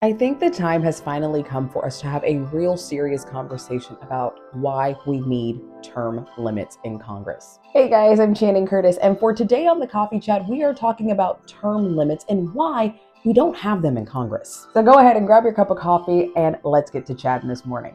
I think the time has finally come for us to have a real serious conversation about why we need term limits in Congress. Hey guys, I'm Channing Curtis, and for today on the Coffee Chat, we are talking about term limits and why we don't have them in Congress. So go ahead and grab your cup of coffee and let's get to chatting this morning.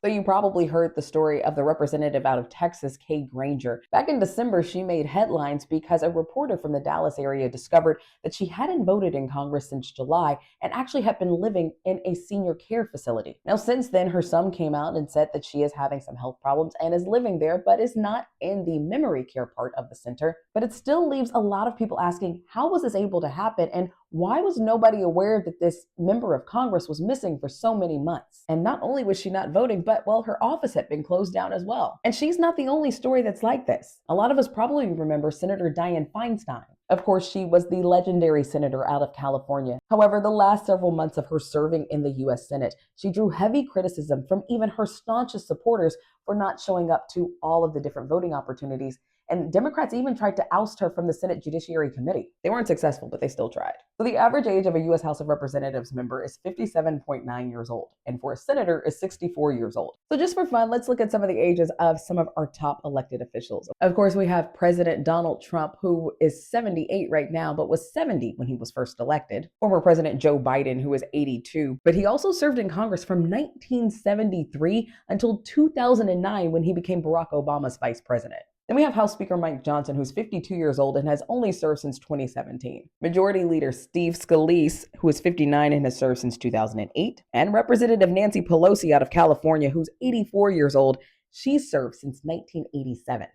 So you probably heard the story of the representative out of Texas, Kay Granger. Back in December, she made headlines because a reporter from the Dallas area discovered that she hadn't voted in Congress since July and actually had been living in a senior care facility. Now, since then, her son came out and said that she is having some health problems and is living there, but is not in the memory care part of the center. But it still leaves a lot of people asking, how was this able to happen? And why was nobody aware that this member of Congress was missing for so many months? And not only was she not voting, but well, her office had been closed down as well. And she's not the only story that's like this. A lot of us probably remember Senator Dianne Feinstein. Of course, she was the legendary senator out of California. However, the last several months of her serving in the US Senate, she drew heavy criticism from even her staunchest supporters for not showing up to all of the different voting opportunities. And Democrats even tried to oust her from the Senate Judiciary Committee. They weren't successful, but they still tried. So the average age of a U.S. House of Representatives member is 57.9 years old, and for a senator is 64 years old. So just for fun, let's look at some of the ages of some of our top elected officials. Of course, we have President Donald Trump, who is 78 right now, but was 70 when he was first elected. Former President Joe Biden, who is 82, but he also served in Congress from 1973 until 2009 when he became Barack Obama's vice president. Then we have House Speaker Mike Johnson, who's 52 years old and has only served since 2017. Majority Leader Steve Scalise, who is 59 and has served since 2008. And Representative Nancy Pelosi out of California, who's 84 years old. She's served since 1987.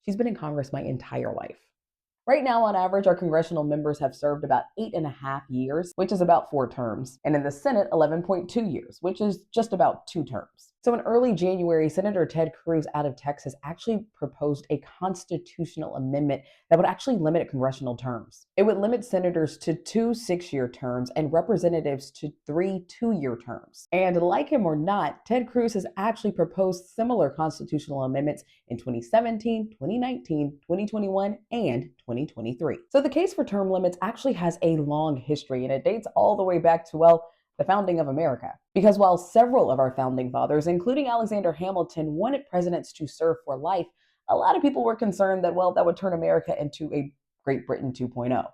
She's been in Congress my entire life. Right now, on average, our congressional members have served about 8.5 years, which is about 4 terms. And in the Senate, 11.2 years, which is just about 2 terms. So in early January, Senator Ted Cruz out of Texas actually proposed a constitutional amendment that would actually limit congressional terms. It would limit senators to 2 6-year terms and representatives to 3 2-year terms. And like him or not, Ted Cruz has actually proposed similar constitutional amendments in 2017, 2019, 2021, and 2023. So the case for term limits actually has a long history, and it dates all the way back to, well, the founding of America. Because while several of our founding fathers, including Alexander Hamilton, wanted presidents to serve for life, a lot of people were concerned that, well, that would turn America into a Great Britain 2.0,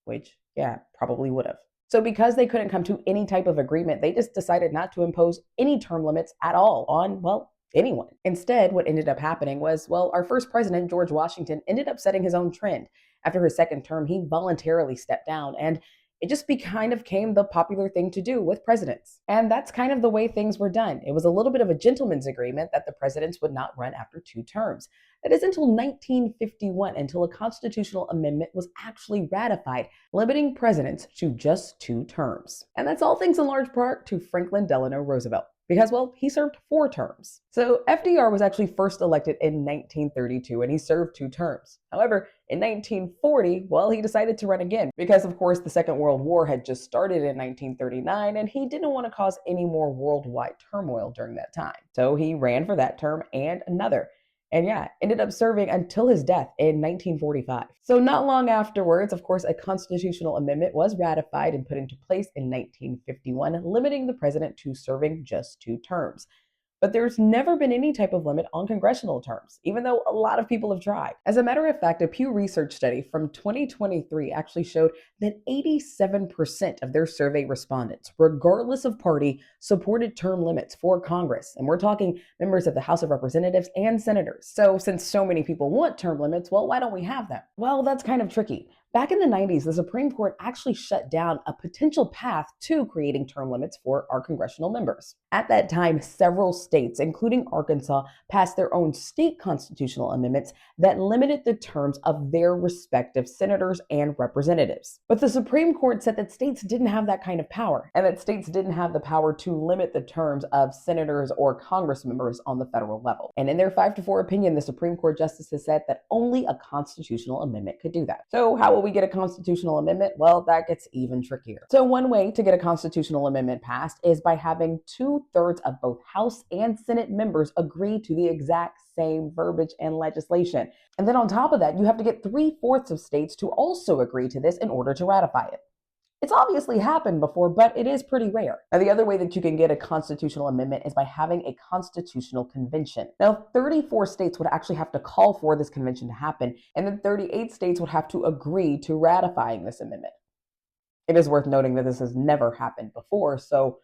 which, yeah, probably would have. So because they couldn't come to any type of agreement, they just decided not to impose any term limits at all on, well, anyone. Instead, what ended up happening was, well, our first president, George Washington, ended up setting his own trend. After his second term, he voluntarily stepped down, and it just kind of became the popular thing to do with presidents. And that's kind of the way things were done. It was a little bit of a gentleman's agreement that the presidents would not run after 2 terms. That is until 1951, until a constitutional amendment was actually ratified, limiting presidents to just 2 terms. And that's all thanks in large part to Franklin Delano Roosevelt. Because, well, he served 4 terms. So FDR was actually first elected in 1932, and he served 2 terms. However, in 1940, well, he decided to run again because, of course, the Second World War had just started in 1939, and he didn't want to cause any more worldwide turmoil during that time. So he ran for that term and another. And yeah, ended up serving until his death in 1945. So not long afterwards, of course, a constitutional amendment was ratified and put into place in 1951, limiting the president to serving just 2 terms. But there's never been any type of limit on congressional terms, even though a lot of people have tried. As a matter of fact, a Pew Research study from 2023 actually showed that 87% of their survey respondents, regardless of party, supported term limits for Congress. And we're talking members of the House of Representatives and senators. So since so many people want term limits, well, why don't we have them? Well, that's kind of tricky. Back in the 90s, the Supreme Court actually shut down a potential path to creating term limits for our congressional members. At that time, several states, including Arkansas, passed their own state constitutional amendments that limited the terms of their respective senators and representatives. But the Supreme Court said that states didn't have that kind of power, and that states didn't have the power to limit the terms of senators or Congress members on the federal level. And in their 5-4 opinion, the Supreme Court justices said that only a constitutional amendment could do that. So how will we get a constitutional amendment? Well, that gets even trickier. So one way to get a constitutional amendment passed is by having 2/3 of both House and Senate members agree to the exact same verbiage and legislation. And then on top of that, you have to get 3/4 of states to also agree to this in order to ratify it. It's obviously happened before, but it is pretty rare. Now, the other way that you can get a constitutional amendment is by having a constitutional convention. Now, 34 states would actually have to call for this convention to happen, and then 38 states would have to agree to ratifying this amendment. It is worth noting that this has never happened before, so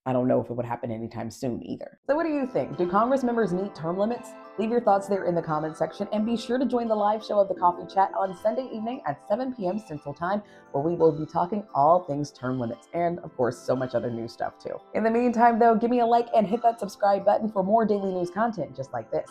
I don't know if it would happen anytime soon either. So what do you think? Do Congress members need term limits? Leave your thoughts there in the comments section, and be sure to join the live show of the Coffee Chat on Sunday evening at 7 p.m. Central Time, where we will be talking all things term limits and, of course, so much other new stuff too. In the meantime, though, give me a like and hit that subscribe button for more daily news content just like this.